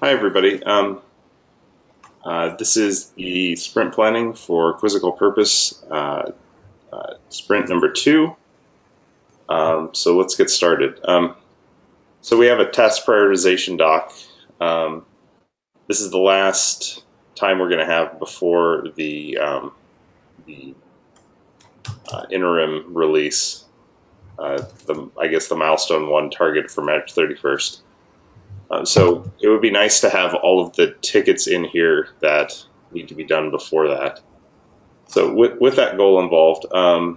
Hi, everybody. This is the sprint planning for Quizzical Purpose, sprint number 2. So let's get started. So we have a task prioritization doc. This is the last time we're going to have before the interim release. I guess the milestone 1 target for March 31st. So it would be nice to have all of the tickets in here that need to be done before that. So with that goal involved, I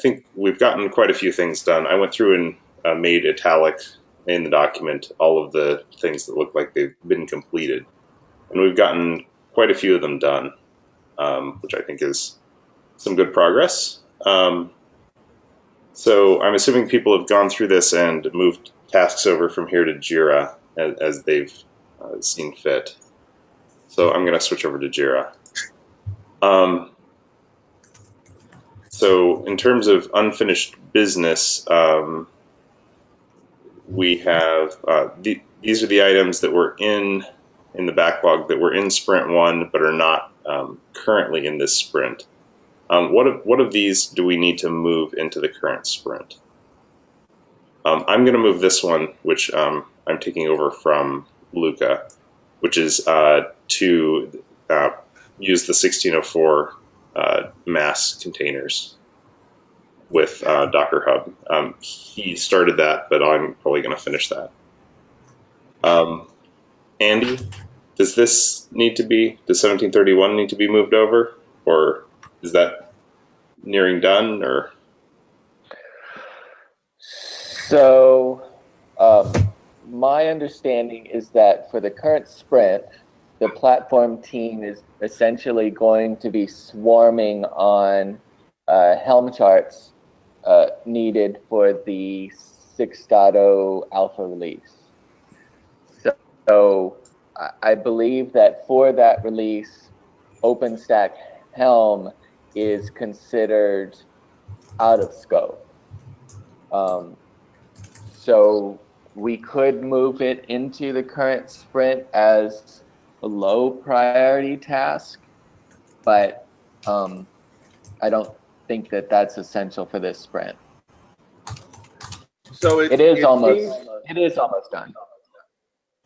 think we've gotten quite a few things done. I went through and made italic in the document all of the things that look like they've been completed. And we've gotten quite a few of them done, which I think is some good progress. So I'm assuming people have gone through this and moved tasks over from here to Jira as they've seen fit. So I'm going to switch over to Jira. So in terms of unfinished business, we have these are the items that were in the backlog that were in Sprint 1 but are not currently in this sprint. What of these do we need to move into the current sprint? I'm going to move this one, which I'm taking over from Luca, which is to use the 1604 mass containers with Docker Hub. He started that, but I'm probably going to finish that. Andy, does 1731 need to be moved over, or is that nearing done, or? So, my understanding is that for the current sprint, the platform team is essentially going to be swarming on Helm charts needed for the 6.0 alpha release. So I believe that for that release, OpenStack Helm is considered out of scope. So we could move it into the current sprint as a low priority task, but I don't think that that's essential for this sprint. So it is almost done.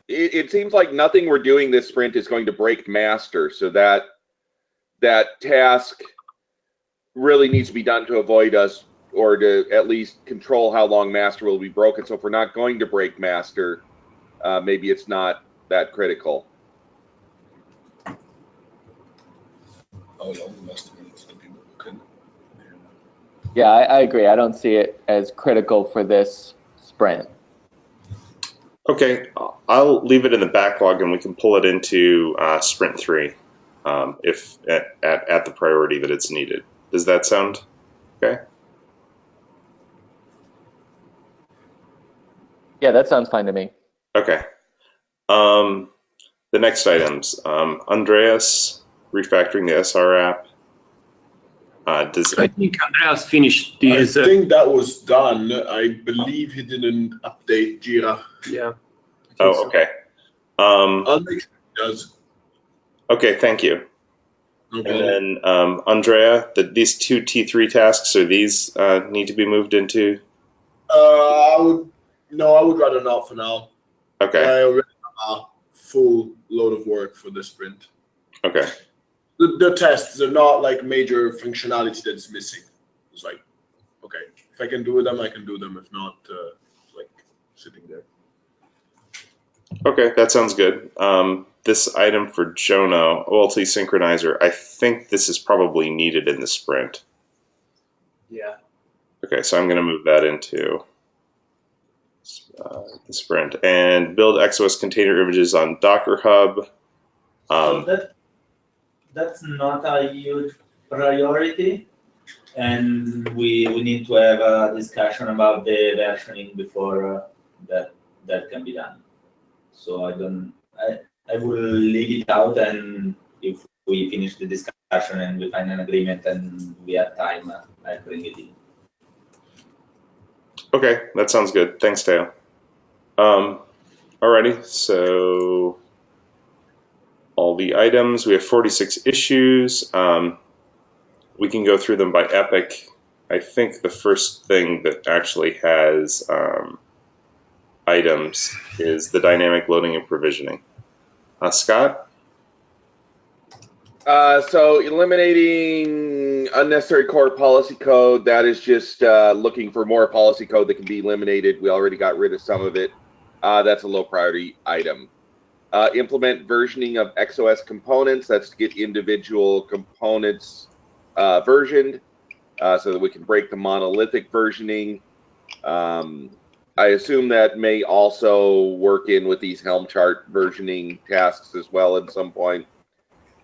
It seems like nothing we're doing this sprint is going to break master, so that task really needs to be done to avoid us, or to at least control how long master will be broken. So if we're not going to break master, maybe it's not that critical. Yeah, I agree. I don't see it as critical for this sprint. Okay, I'll leave it in the backlog and we can pull it into sprint 3 if at the priority that it's needed. Does that sound okay? Yeah, that sounds fine to me. Okay. The next items, Andreas refactoring the SR app. I think Andreas finished this. I think that was done. I believe he didn't update Jira. Yeah. Oh, okay. I'll make sure he does. Okay, thank you. Okay. And then Andrea, these 2 T3 tasks, are these need to be moved into? I would rather not for now. Okay. I already have a full load of work for this sprint. Okay. The tests are not like major functionality that's missing. It's like, okay, if I can do them, I can do them. If not, like sitting there. Okay, that sounds good. This item for Jonah, OLT synchronizer, I think this is probably needed in the sprint. Yeah. Okay, so I'm going to move that into the sprint. And build XOS container images on Docker Hub. So that's not a huge priority, and we need to have a discussion about the versioning before that can be done. So I will leave it out, and if we finish the discussion, 'discussion, and we find an agreement and we have time, I bring it in. Okay. Okay. So I'm going to move that into the sprint. Okay, that sounds good. Thanks, Teo. Alrighty, so all the items, we have 46 issues. We can go through them by epic. I think the first thing that actually has items is the dynamic loading and provisioning. Scott? So eliminating unnecessary core policy code, that is just looking for more policy code that can be eliminated. We already got rid of some of it. That's a low priority item. Implement versioning of XOS components. That's to get individual components versioned so that we can break the monolithic versioning. I assume that may also work in with these Helm chart versioning tasks as well at some point.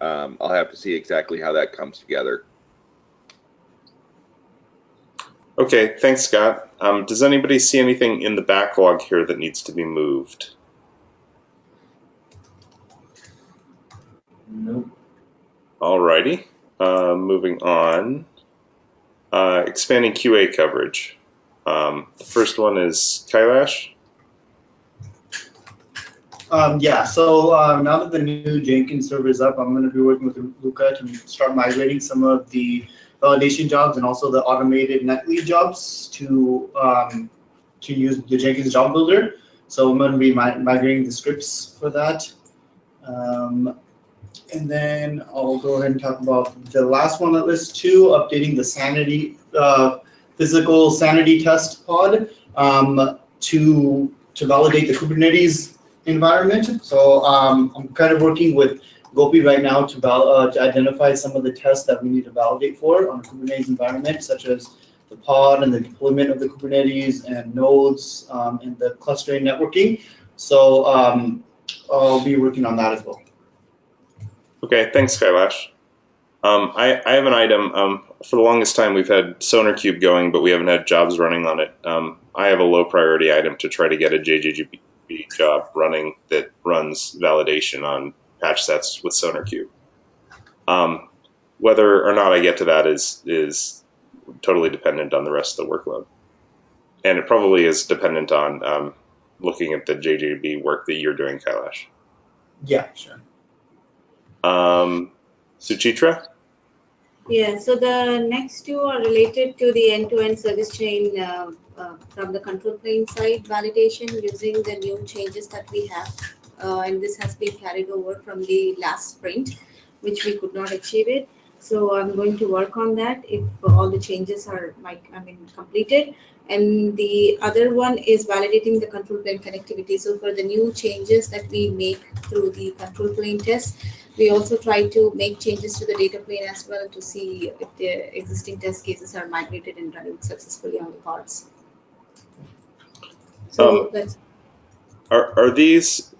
I'll have to see exactly how that comes together. Okay, thanks, Scott. Does anybody see anything in the backlog here that needs to be moved? Nope. Alrighty, moving on. Expanding QA coverage. The first one is Kailash. Yeah, so now that the new Jenkins server is up, I'm going to be working with Luca to start migrating some of the validation jobs and also the automated NetLead jobs to use the Jenkins job builder. So I'm going to be migrating the scripts for that. And then I'll go ahead and talk about the last one that lists two, updating the sanity physical sanity test pod to validate the Kubernetes environment. So I'm kind of working with Gopi right now to identify some of the tests that we need to validate for on a Kubernetes environment, such as the pod and the deployment of the Kubernetes and nodes and the clustering networking. So I'll be working on that as well. Okay, thanks, Kailash. I have an item. For the longest time, we've had SonarQube going, but we haven't had jobs running on it. I have a low priority item to try to get a JJGB job running that runs validation on patch sets with SonarQube. Whether or not I get to that is totally dependent on the rest of the workload. And it probably is dependent on looking at the JJB work that you're doing, Kailash. Yeah, sure. Suchitra? Yeah, so the next two are related to the end-to-end service chain from the control plane side validation using the new changes that we have. And this has been carried over from the last sprint, which we could not achieve it. So I'm going to work on that if all the changes are completed. And the other one is validating the control plane connectivity. So for the new changes that we make through the control plane test, we also try to make changes to the data plane as well to see if the existing test cases are migrated and running successfully on the pods. So that's. Are these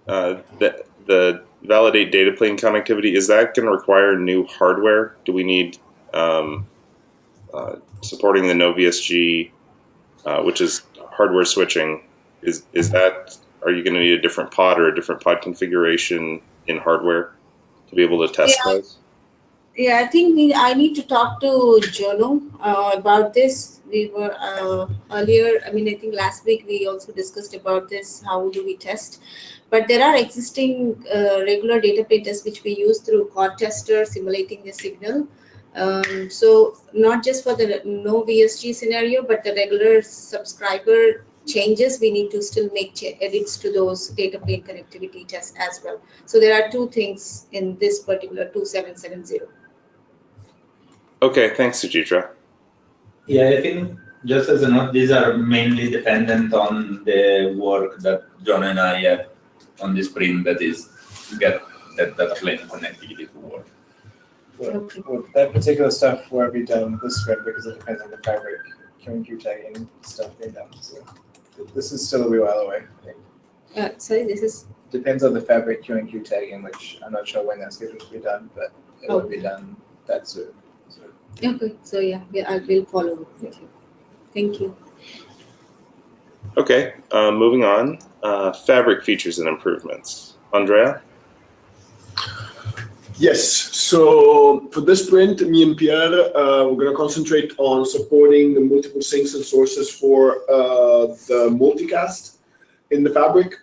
the validate data plane connectivity? Is that going to require new hardware? Do we need supporting the NoVSG, which is hardware switching? Is that, are you going to need a different pod or a different pod configuration in hardware to be able to test those? Yeah, I think I need to talk to Jonah about this. We were earlier, I think last week we also discussed about this, how do we test. But there are existing regular data plane tests which we use through Quad Tester simulating the signal. So not just for the no VSG scenario, but the regular subscriber changes, we need to still make edits to those data plane connectivity tests as well. So there are two things in this particular 2770. Okay, thanks, Suchitra. Yeah, I think just as a note, these are mainly dependent on the work that Jonah and I have on this sprint, that is to get that data plane connectivity to work. Well, that particular stuff won't be done this sprint because it depends on the fabric QQ tagging stuff being done. So this is still a wee while away. Sorry, this is? Depends on the fabric QQ tagging, which I'm not sure when that's scheduled to be done, but it will be done that soon. So. Okay, so yeah, I will follow up with you. Thank you. Okay, moving on. Fabric features and improvements. Andrea? Yes, so for this sprint, me and Pierre, we're going to concentrate on supporting the multiple sinks and sources for the multicast in the fabric.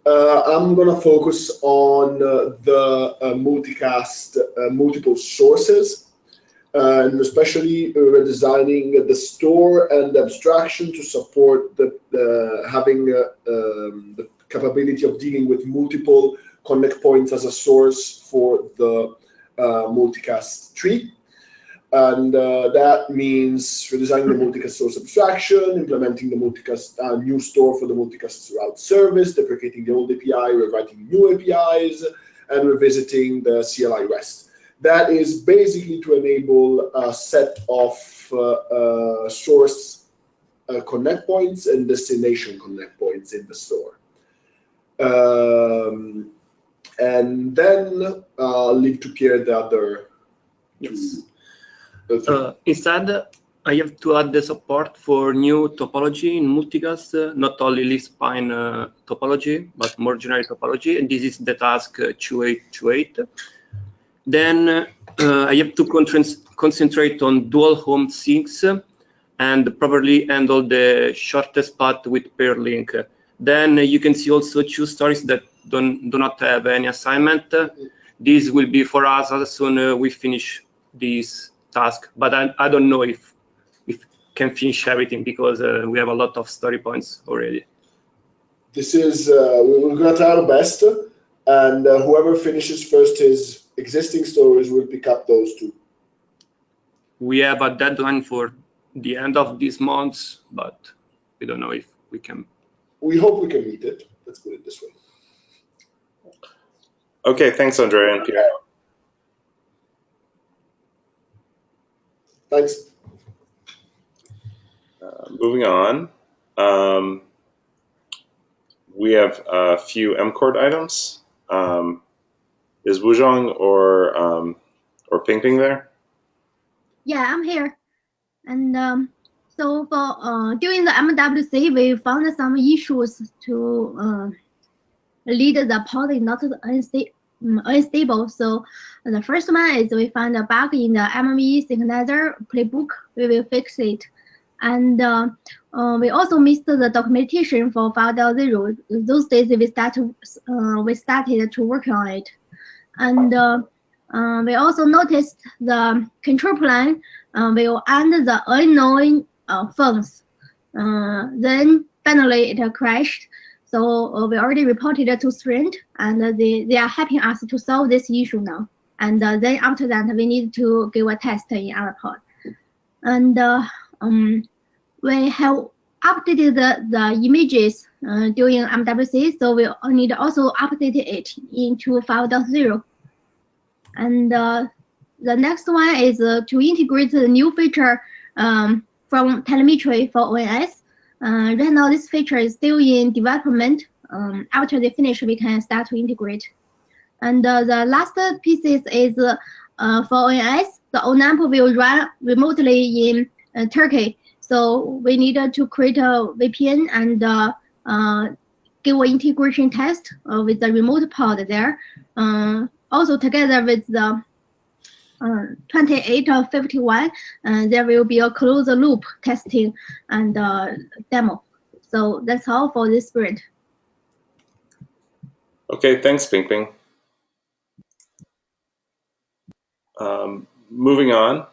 I'm going to focus on the multicast multiple sources, and especially redesigning the store and the abstraction to support having the capability of dealing with multiple connect points as a source for the multicast tree. And that means redesigning the multicast source abstraction, implementing the multicast new store for the multicast route service, deprecating the old API, rewriting new APIs, and revisiting the CLI REST. That is basically to enable a set of source connect points and destination connect points in the store. And then I'll leave to Pierre the other. Yes. Instead, I have to add the support for new topology in multicast, not only list spine topology, but more general topology. And this is the task 2828. Then I have to concentrate on dual home sinks and properly handle the shortest path with pair link. Then you can see also 2 stories that do not have any assignment. This will be for us as soon as we finish this task. But I don't know if we can finish everything because we have a lot of story points already. This is, we're going to try our best. And whoever finishes first his existing stories will pick up those 2. We have a deadline for the end of this month, but we don't know if we can. We hope we can meet it. Let's put it this way. Okay, thanks, Andrea and Pierre. Thanks. Moving on, we have a few MCORD items. Is Wuzhong or Ping Ping there? Yeah, I'm here. And so for during the MWC, we found some issues to lead the pod is not unstable. So the first one is we found a bug in the MME synchronizer playbook. We will fix it. And we also missed the documentation for 5.0. Those days we started to work on it. And we also noticed the control plan will end the unknown phones. Then finally it crashed. So we already reported it to Sprint, and they are helping us to solve this issue now. And then after that, we need to give a test in our pod. And we have updated the images during MWC, so we need to also update it into 5.0. And the next one is to integrate the new feature from telemetry for ONS. Right now, this feature is still in development. After they finish, we can start to integrate. And the last pieces is for ONS. The ONAMP will run remotely in Turkey. So we needed to create a VPN and give an integration test with the remote pod there. Also together with the 2851, there will be a closed loop testing and demo. So that's all for this sprint. Okay, thanks, Ping Ping. Moving on,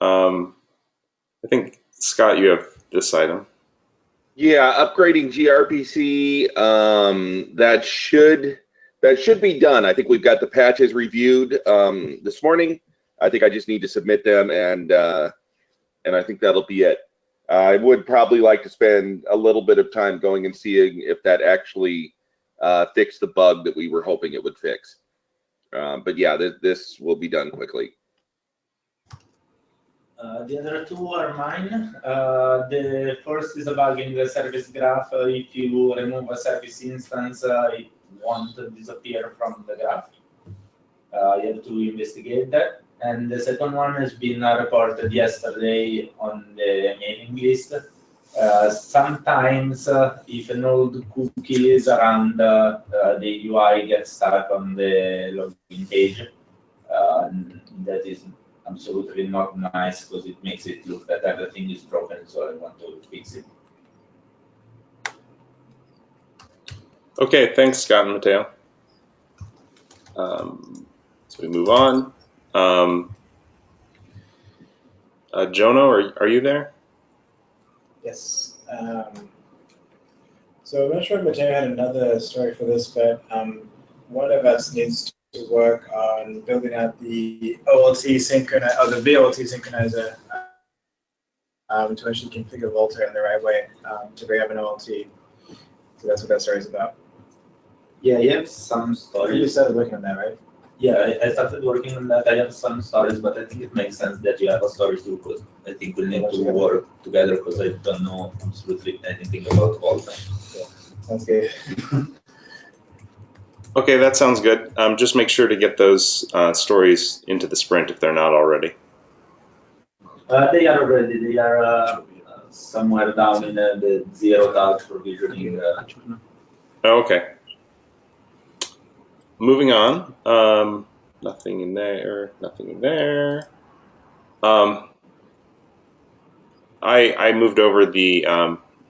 I think, Scott, you have this item. Yeah, upgrading GRPC, that should be done. I think we've got the patches reviewed this morning. I think I just need to submit them, and I think that'll be it. I would probably like to spend a little bit of time going and seeing if that actually fixed the bug that we were hoping it would fix. But yeah, this will be done quickly. The other 2 are mine. The first is a bug in the service graph. If you remove a service instance, it won't disappear from the graph. You have to investigate that. And the second one has been reported yesterday on the mailing list. Sometimes, if an old cookie is around, the UI gets stuck on the login page. That is absolutely not nice because it makes it look that everything is broken, so I want to fix it. Okay, thanks, Scott and Matteo. So we move on. Jonah, are you there? Yes. So I'm not sure if Matteo had another story for this, but one of us needs to work on building out the OLT synchronizer, or the VLT synchronizer, to actually configure Volta in the right way to bring up an OLT. So that's what that story is about. Yeah, I have some stories. You started working on that, right? Yeah, I started working on that. I have some stories, but I think it makes sense that you have a story too, because I think we need to work together, because I don't know absolutely anything about Volta. Yeah, sounds good. Okay, that sounds good. Just make sure to get those stories into the sprint if they're not already. They are already. They are somewhere down in the zero touch provisioning. Oh, okay. Moving on. Nothing in there. Nothing in there. I moved over the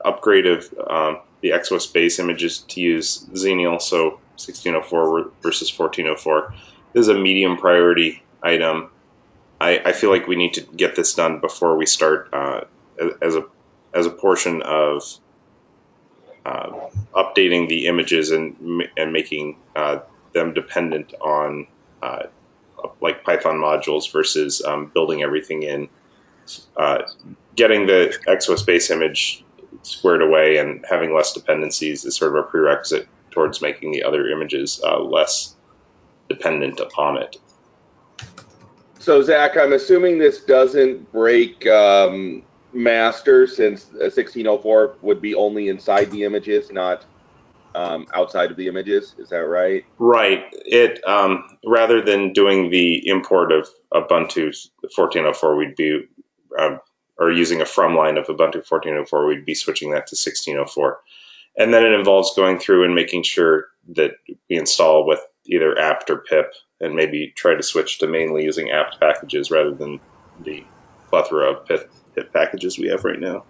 upgrade of the XOS base images to use Xenial, so 1604 versus 1404. This is a medium priority item. I feel like we need to get this done before we start as a portion of updating the images and making them dependent on like Python modules versus building everything in. Getting the XOS base image squared away and having less dependencies is sort of a prerequisite towards making the other images less dependent upon it. So Zach, I'm assuming this doesn't break master, since 1604 would be only inside the images, not outside of the images. Is that right? Right. It rather than doing the import of Ubuntu 1404, we'd be or using a from line of Ubuntu 1404, we'd be switching that to 1604. And then it involves going through and making sure that we install with either apt or pip, and maybe try to switch to mainly using apt packages rather than the plethora of pip packages we have right now.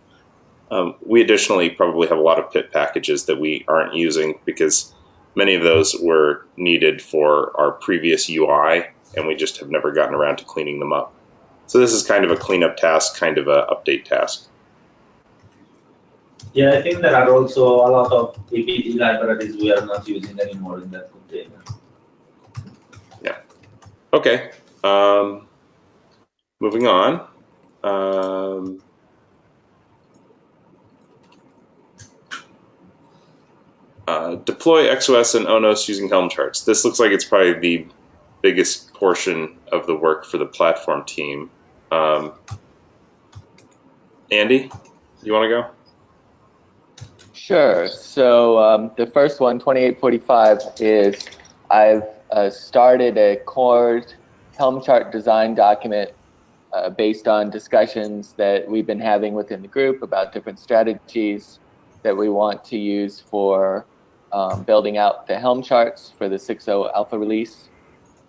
We additionally probably have a lot of pip packages that we aren't using because many of those were needed for our previous UI, and we just have never gotten around to cleaning them up. So this is kind of a cleanup task, kind of an update task. Yeah, I think there are also a lot of APT libraries we are not using anymore in that container. Yeah. Okay. Moving on. Deploy XOS and ONOS using Helm charts. This looks like it's probably the biggest portion of the work for the platform team. Andy, you want to go? Sure. So the first one, 2845, is I've started a core Helm chart design document based on discussions that we've been having within the group about different strategies that we want to use for building out the Helm charts for the 6.0 alpha release.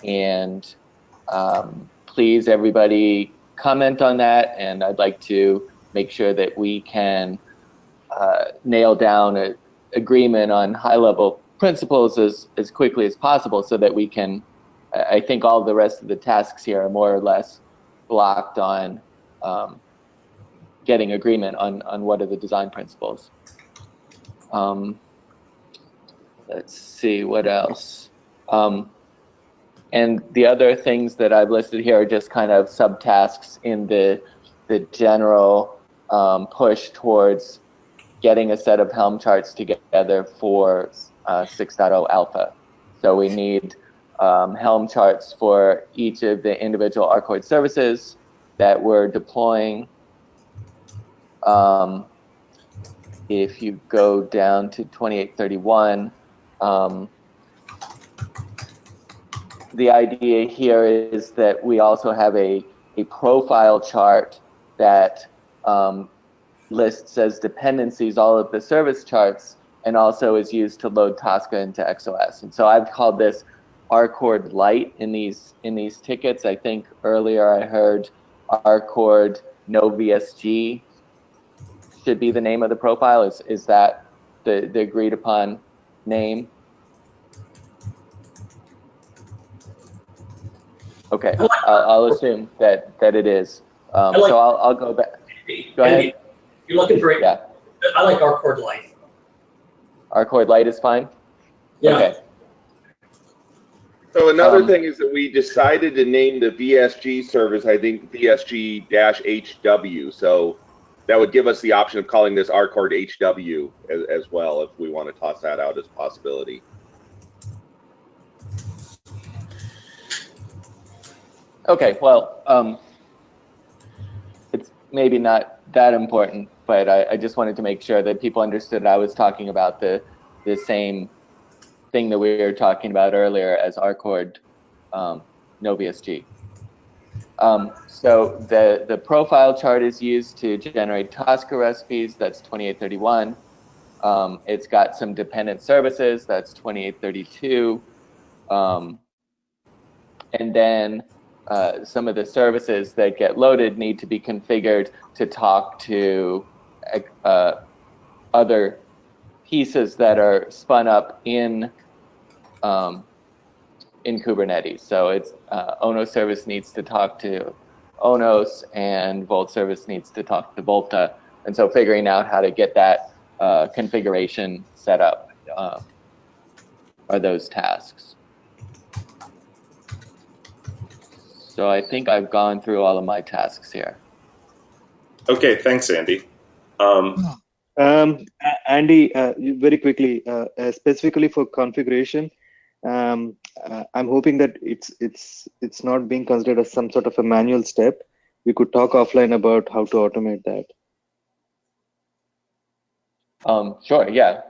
And please, everybody, comment on that, and I'd like to make sure that we can nail down an agreement on high-level principles as quickly as possible, so that we can, I think all the rest of the tasks here are more or less blocked on getting agreement on what are the design principles. Let's see, what else? And the other things that I've listed here are just kind of subtasks in the general push towards getting a set of Helm charts together for 6.0 alpha. So we need Helm charts for each of the individual Arcoid services that we're deploying. If you go down to 2831, the idea here is that we also have a profile chart that lists as dependencies all of the service charts, and also is used to load Tosca into XOS. And so I've called this RCord Lite in these tickets. I think earlier I heard RCord no VSG should be the name of the profile. Is that the agreed upon name? Okay, I'll assume that it is. So I'll go back. Go ahead. You're looking for it. Yeah. I like RCord Lite. RCord Lite is fine? Yeah. Okay. So another thing is that we decided to name the VSG service, I think, VSG-HW. So that would give us the option of calling this RCord HW as well, if we want to toss that out as a possibility. Okay, well, it's maybe not that important, but I just wanted to make sure that people understood I was talking about the same thing that we were talking about earlier as RCord no VSG. So the profile chart is used to generate Tosca recipes, that's 2831. It's got some dependent services, that's 2832. And then some of the services that get loaded need to be configured to talk to other pieces that are spun up in Kubernetes. So it's Ono service needs to talk to Onos, and Volt service needs to talk to Volta. And so figuring out how to get that configuration set up are those tasks. So I think I've gone through all of my tasks here. Okay, thanks, Andy. Andy, very quickly, specifically for configuration, I'm hoping that it's not being considered as some sort of a manual step. We could talk offline about how to automate that. Sure, yeah.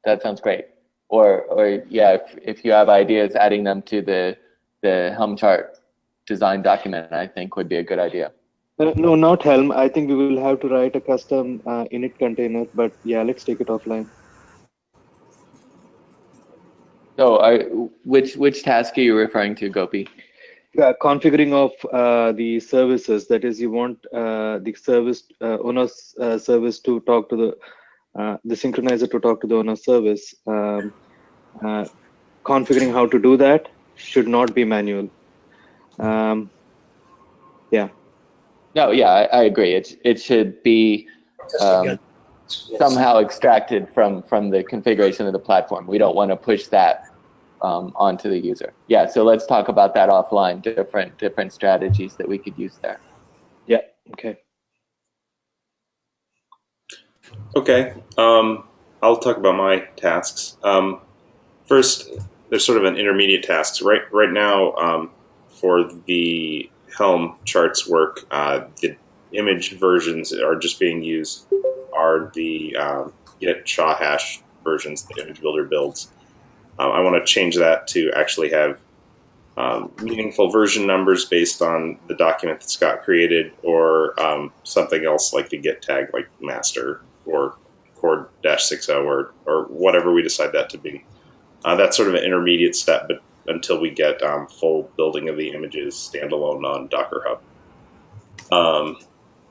That sounds great. Or yeah, if you have ideas, adding them to the Helm chart design document, I think would be a good idea. No, not Helm. I think we will have to write a custom init container, but yeah, let's take it offline. So which task are you referring to, Gopi? Configuring of the services. That is, you want the service owner's service to talk to the synchronizer to talk to the owner's service. Configuring how to do that should not be manual. Yeah. No, yeah, I agree. It should be somehow extracted from the configuration of the platform. We don't want to push that onto the user. Yeah, so let's talk about that offline, different strategies that we could use there. Yeah, okay. Okay, I'll talk about my tasks. First, there's sort of an intermediate tasks. Right now, for the Helm charts work, the image versions are just being used are the Git SHA hash versions that Image Builder builds. I want to change that to actually have meaningful version numbers based on the document that Scott created, or something else like the Git tag, like master or cord-60 or whatever we decide that to be. That's sort of an intermediate step, but until we get full building of the images standalone on Docker Hub.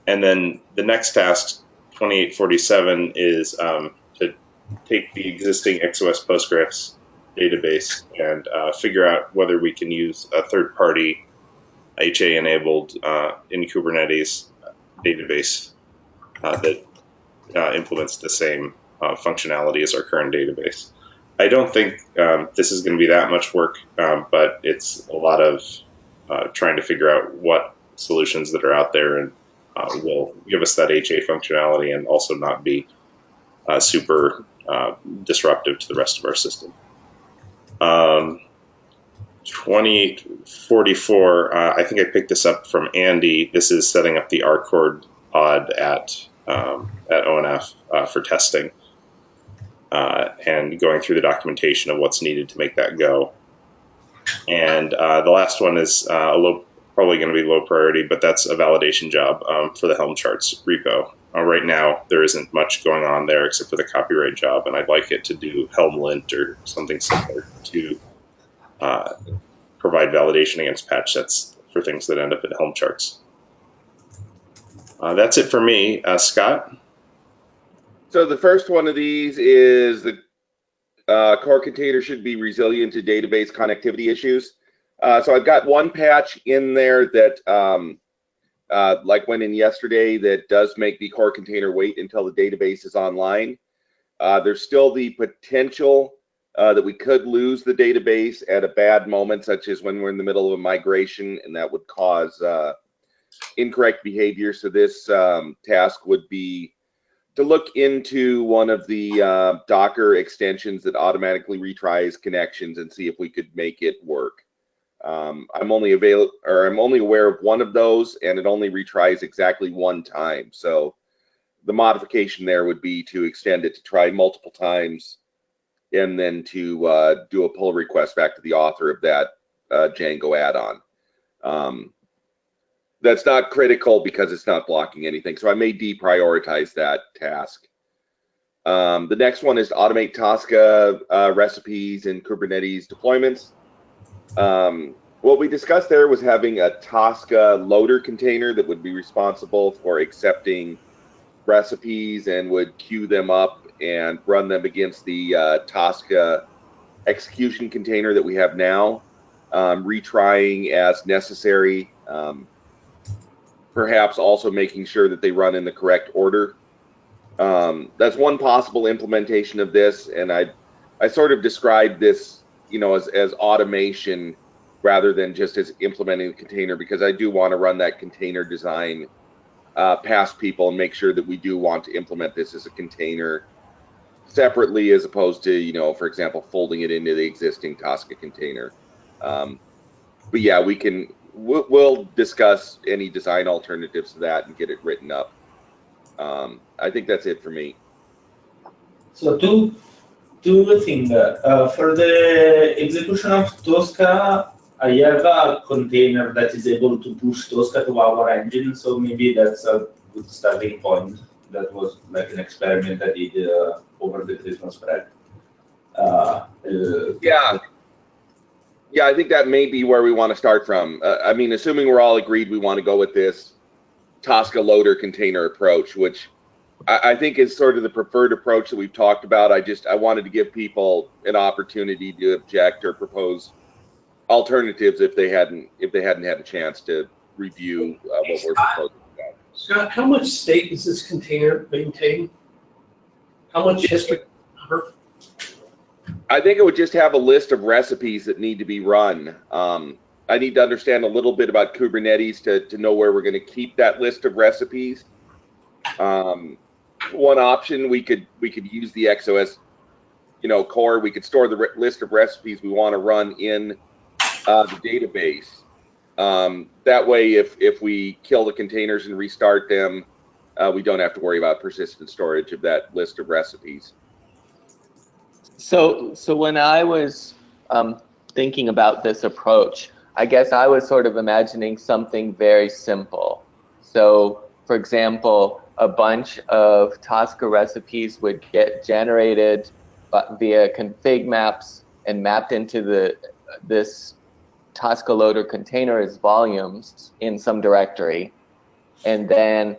And then the next task, 2847, is to take the existing XOS Postgres database and figure out whether we can use a third-party HA-enabled in Kubernetes database that implements the same functionality as our current database. I don't think this is going to be that much work, but it's a lot of trying to figure out what solutions that are out there and will give us that HA functionality and also not be super disruptive to the rest of our system. 2044, I think I picked this up from Andy. This is setting up the RCord pod at ONF for testing and going through the documentation of what's needed to make that go. And the last one is probably going to be low priority, but that's a validation job for the Helm charts repo. Right now, there isn't much going on there except for the copyright job, and I'd like it to do Helm-lint or something similar to provide validation against patch sets for things that end up in Helm charts. That's it for me. Scott? So the first one of these is the core container should be resilient to database connectivity issues. So I've got one patch in there that like went in yesterday that does make the core container wait until the database is online. There's still the potential that we could lose the database at a bad moment, such as when we're in the middle of a migration, and that would cause incorrect behavior. So this task would be to look into one of the Docker extensions that automatically retries connections and see if we could make it work. I'm only aware of one of those, and it only retries exactly one time. So the modification there would be to extend it to try multiple times, and then to do a pull request back to the author of that Django add-on. That's not critical because it's not blocking anything, so I may deprioritize that task. The next one is to automate Tosca recipes in Kubernetes deployments. What we discussed there was having a Tosca loader container that would be responsible for accepting recipes and would queue them up and run them against the Tosca execution container that we have now, retrying as necessary, perhaps also making sure that they run in the correct order. That's one possible implementation of this, and I sort of described this, you know, as automation rather than just as implementing the container, because I do want to run that container design past people and make sure that we do want to implement this as a container separately, as opposed to, you know, for example, folding it into the existing Tosca container. But yeah, we'll discuss any design alternatives to that and get it written up. I think that's it for me. So two things. For the execution of Tosca, I have a container that is able to push Tosca to our engine, so maybe that's a good starting point. That was like an experiment I did over the Christmas break. Yeah, I think that may be where we want to start from. I mean, assuming we're all agreed we want to go with this Tosca loader container approach, which I think is sort of the preferred approach that we've talked about. I wanted to give people an opportunity to object or propose alternatives if they hadn't had a chance to review what we're proposing. Scott, how much state does this container maintain? How much history? I think it would just have a list of recipes that need to be run. I need to understand a little bit about Kubernetes to know where we're going to keep that list of recipes. One option, we could use the XOS, you know, core. We could store the list of recipes we want to run in the database. That way, if we kill the containers and restart them, we don't have to worry about persistent storage of that list of recipes. So when I was thinking about this approach, I guess I was sort of imagining something very simple. So, for example, a bunch of Tosca recipes would get generated via config maps and mapped into this Tosca loader container as volumes in some directory. And then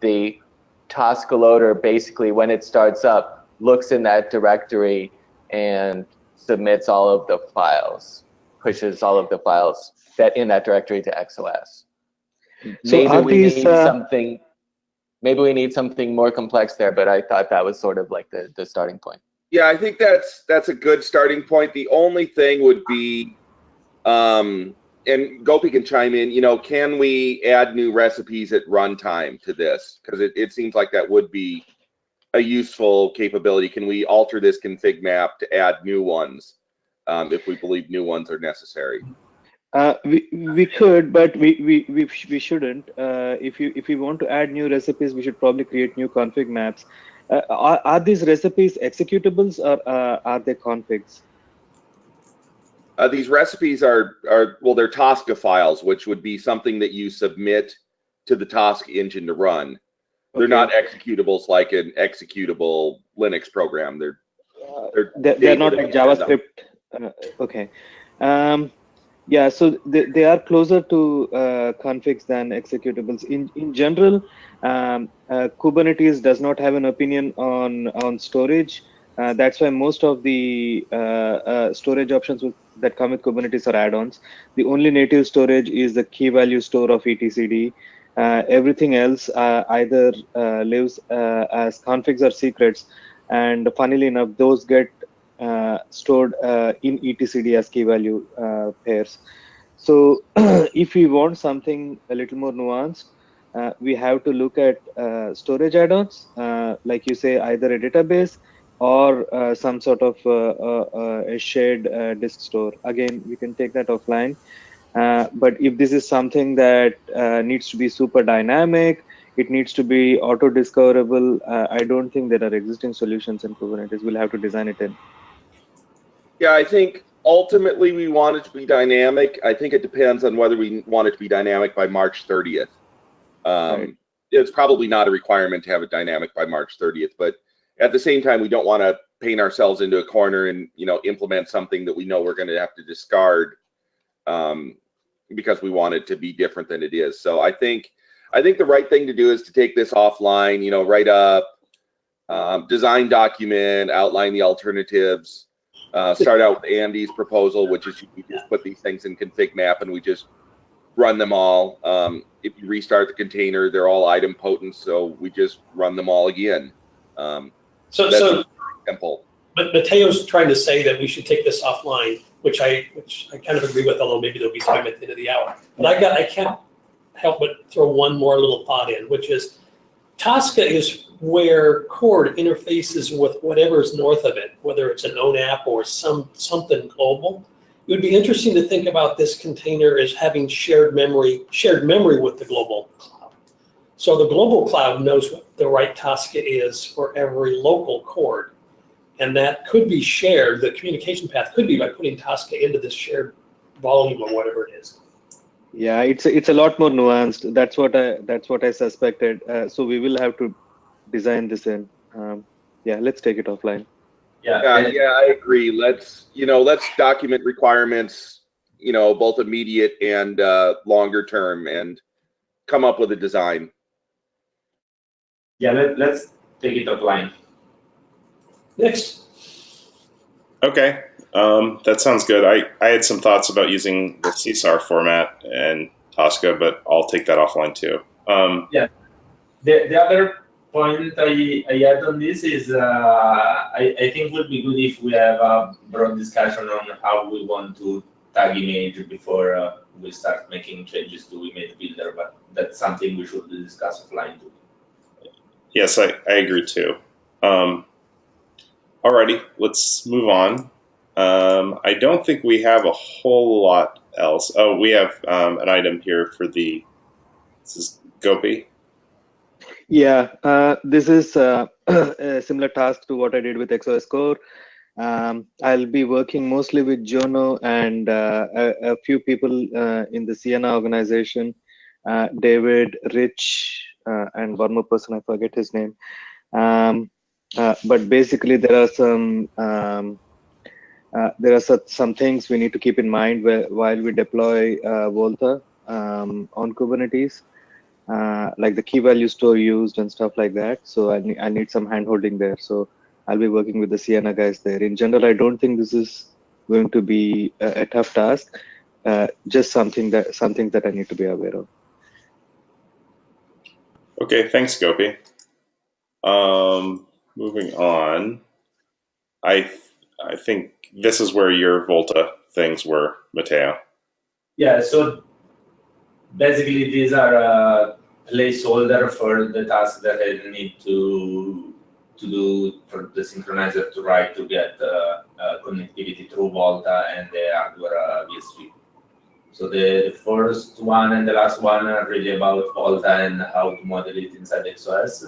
the Tosca loader basically, when it starts up, looks in that directory and submits all of the files, pushes all of the files that in that directory to XOS. So maybe we need something more complex there, but I thought that was sort of like the starting point. Yeah, I think that's a good starting point. The only thing would be, and Gopi can chime in, you know, can we add new recipes at runtime to this? Because it seems like that would be a useful capability. Can we alter this config map to add new ones if we believe new ones are necessary? We could, but we shouldn't. If we want to add new recipes, we should probably create new config maps. Are these recipes executables or are they configs? These recipes are well, they're Tosca files, which would be something that you submit to the Tosca engine to run. They're Okay. not executables like an executable Linux program. They're They're not like JavaScript. Okay. Yeah, so they are closer to configs than executables. In general, Kubernetes does not have an opinion on storage. That's why most of the storage options that come with Kubernetes are add-ons. The only native storage is the key value store of etcd. Everything else either lives as configs or secrets, and funnily enough, those get stored in etcd as key value pairs. So if we want something a little more nuanced, we have to look at storage add-ons, like you say, either a database or some sort of a shared disk store. Again, we can take that offline. But if this is something that needs to be super dynamic, it needs to be auto-discoverable, I don't think there are existing solutions in Kubernetes. We'll have to design it in. Yeah, I think ultimately we want it to be dynamic. I think it depends on whether we want it to be dynamic by March 30th. Right. It's probably not a requirement to have it dynamic by March 30th, but at the same time, we don't want to paint ourselves into a corner and implement something that we know we're going to have to discard because we want it to be different than it is. So I think the right thing to do is to take this offline. Write up design document, outline the alternatives. Start out with Andy's proposal, which is you just put these things in config map and we just run them all. If you restart the container, they're all idempotent, so we just run them all again. So simple. But Mateo's trying to say that we should take this offline, which I kind of agree with, although maybe there'll be time at the end of the hour. But I can't help but throw one more little thought in, which is Tosca is where Cord interfaces with whatever's north of it, whether it's an own app or something global. It would be interesting to think about this container as having shared memory with the global cloud. So the global cloud knows what the right Tosca is for every local Cord. And that could be shared, the communication path could be by putting Tosca into this shared volume or whatever it is. Yeah, it's a lot more nuanced. That's what I suspected. So we will have to design this in. Yeah, let's take it offline. Yeah, I agree. Let's document requirements, both immediate and longer term, and come up with a design. Yeah, let's take it offline. Next. Okay, that sounds good. I had some thoughts about using the CSAR format and Tosca, but I'll take that offline too. Yeah, the other point I add on this is I think it would be good if we have a broad discussion on how we want to tag image before we start making changes to image builder, but that's something we should discuss offline too. Yes, I agree too. Alrighty, let's move on. I don't think we have a whole lot else. Oh, we have an item here for this is Gopi. Yeah, this is a similar task to what I did with XOS Core. I'll be working mostly with Jonah and a few people in the Sienna organization, David, Rich, and one more person, I forget his name. But basically, there are some things we need to keep in mind while we deploy Volta on Kubernetes. Like the key value store used and stuff like that. So I need some hand-holding there. So I'll be working with the Sienna guys there. In general, I don't think this is going to be a tough task. Just something that I need to be aware of. Okay, thanks, Gopi. Moving on. I think this is where your Volta things were, Matteo. Yeah, so basically these are placeholder for the tasks that I need to do for the synchronizer to write to get connectivity through Volta and the hardware VSP. So the first one and the last one are really about Volta and how to model it inside XOS.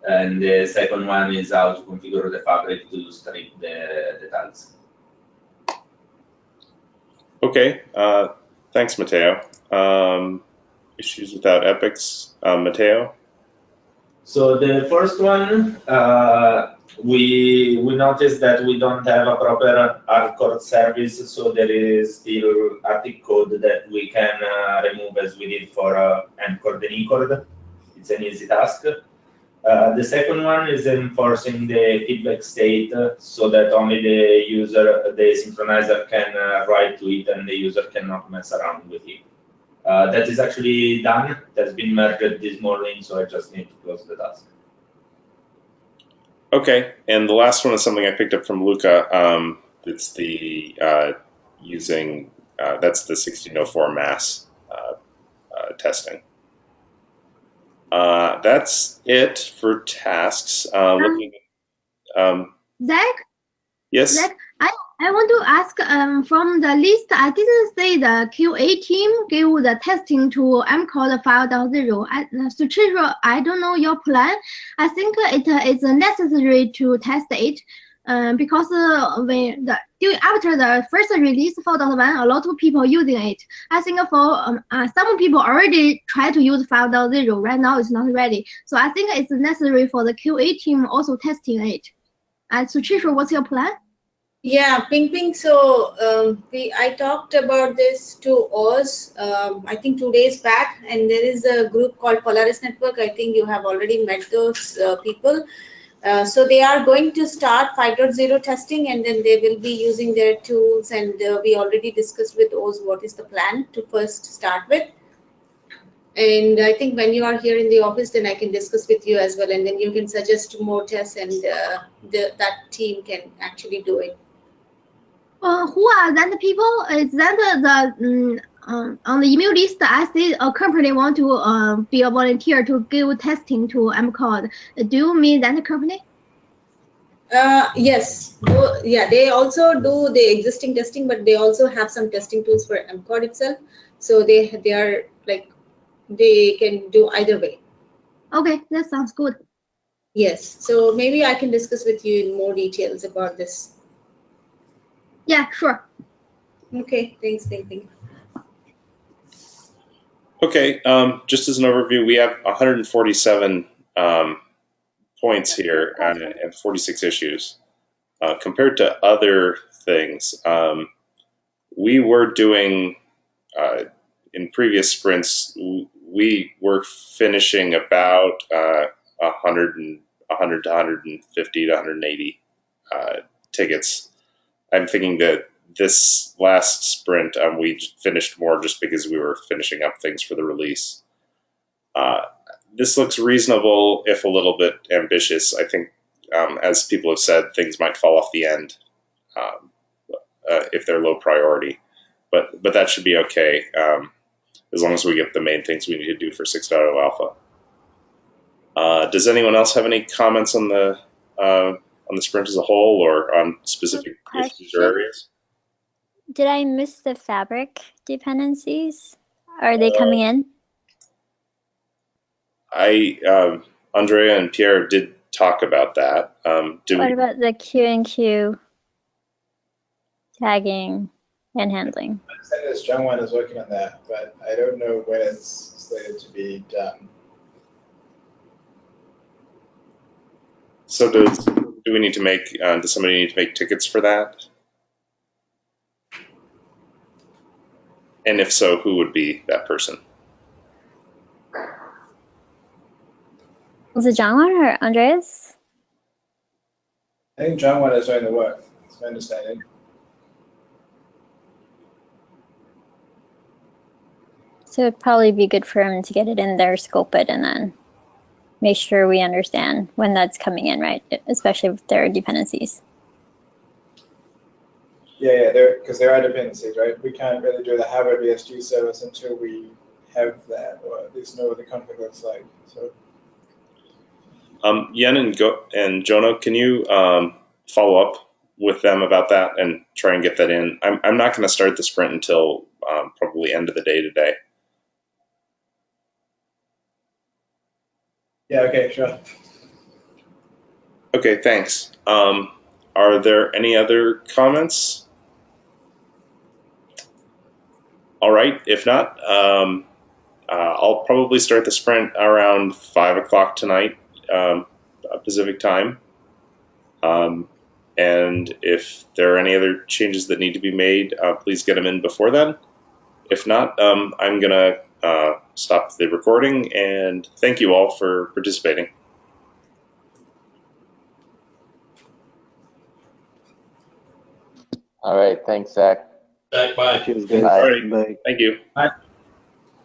And the second one is how to configure the fabric to strip the tags. Okay, thanks, Matteo. Issues without epics, Matteo? So the first one, we noticed that we don't have a proper hardcore service, so there is still Arctic code that we can remove as we did for encode and encode. It's an easy task. The second one is enforcing the feedback state so that only the user, the synchronizer can write to it and the user cannot mess around with it. That is actually done. That's been merged this morning, so I just need to close the task. Okay, and the last one is something I picked up from Luca. It's the using that's the 1604 mass testing. That's it for tasks. Looking. Zach? Yes. Zach, I want to ask from the list, I didn't see the QA team gave the testing to mcode 5.0. Suchitra, I don't know your plan. I think it is necessary to test it because after the first release 4.1, a lot of people using it. I think for some people already try to use 5.0. Right now it's not ready. So I think it's necessary for the QA team also testing it. And Suchitra, what's your plan? Yeah, Ping. So I talked about this to Oz, I think 2 days back, and there is a group called Polaris Network. I think you have already met those people. So they are going to start 5.0 testing, and then they will be using their tools. And we already discussed with Oz what is the plan to first start with. And I think when you are here in the office, then I can discuss with you as well, and then you can suggest more tests, and that team can actually do it. Who are that people? Is that on the email list? I see a company want to be a volunteer to give testing to mcode. Do you mean that company? Yes. Yeah, they also do the existing testing, but they also have some testing tools for mcode itself. So they are like, they can do either way. Okay, that sounds good. Yes. So maybe I can discuss with you in more details about this. Yeah, sure. Okay, thanks, Ping. Okay, just as an overview, we have 147 points here and 46 issues. Compared to other things, we were doing, in previous sprints, we were finishing about 100 to 150 to 180 tickets. I'm thinking that this last sprint, we finished more just because we were finishing up things for the release. This looks reasonable, if a little bit ambitious. I think, as people have said, things might fall off the end if they're low priority. But that should be okay, as long as we get the main things we need to do for 6.0 alpha. Does anyone else have any comments on the sprint as a whole, or on specific issues or areas? Did I miss the fabric dependencies? Are they coming in? Andrea and Pierre did talk about that. What about the Q&Q tagging and handling? I understand this Jonah is working on that, but I don't know when it's slated to be done. So do we need to make? Does somebody need to make tickets for that? And if so, who would be that person? Was it Jonah or Andreas? I think Jonah is doing the work. That's my understanding. So it'd probably be good for him to get it in there, scope it, and then make sure we understand when that's coming in, right? Especially if there are dependencies. Yeah, because there are dependencies, right? We can't really do the Harvard BSG service until we have that, or at least know what the config looks like. So, Yen and Jonah, can you follow up with them about that and try and get that in? I'm not going to start the sprint until probably end of the day today. yeah, okay, sure. Okay, thanks. Are there any other comments? All right, if not, I'll probably start the sprint around 5 o'clock tonight. Pacific time. And if there are any other changes that need to be made, please get them in before then. If not, I'm going to stop the recording and thank you all for participating. All right, thanks, Zach. Bye. Cheers, guys. Bye. All right. Bye. Thank you. Bye.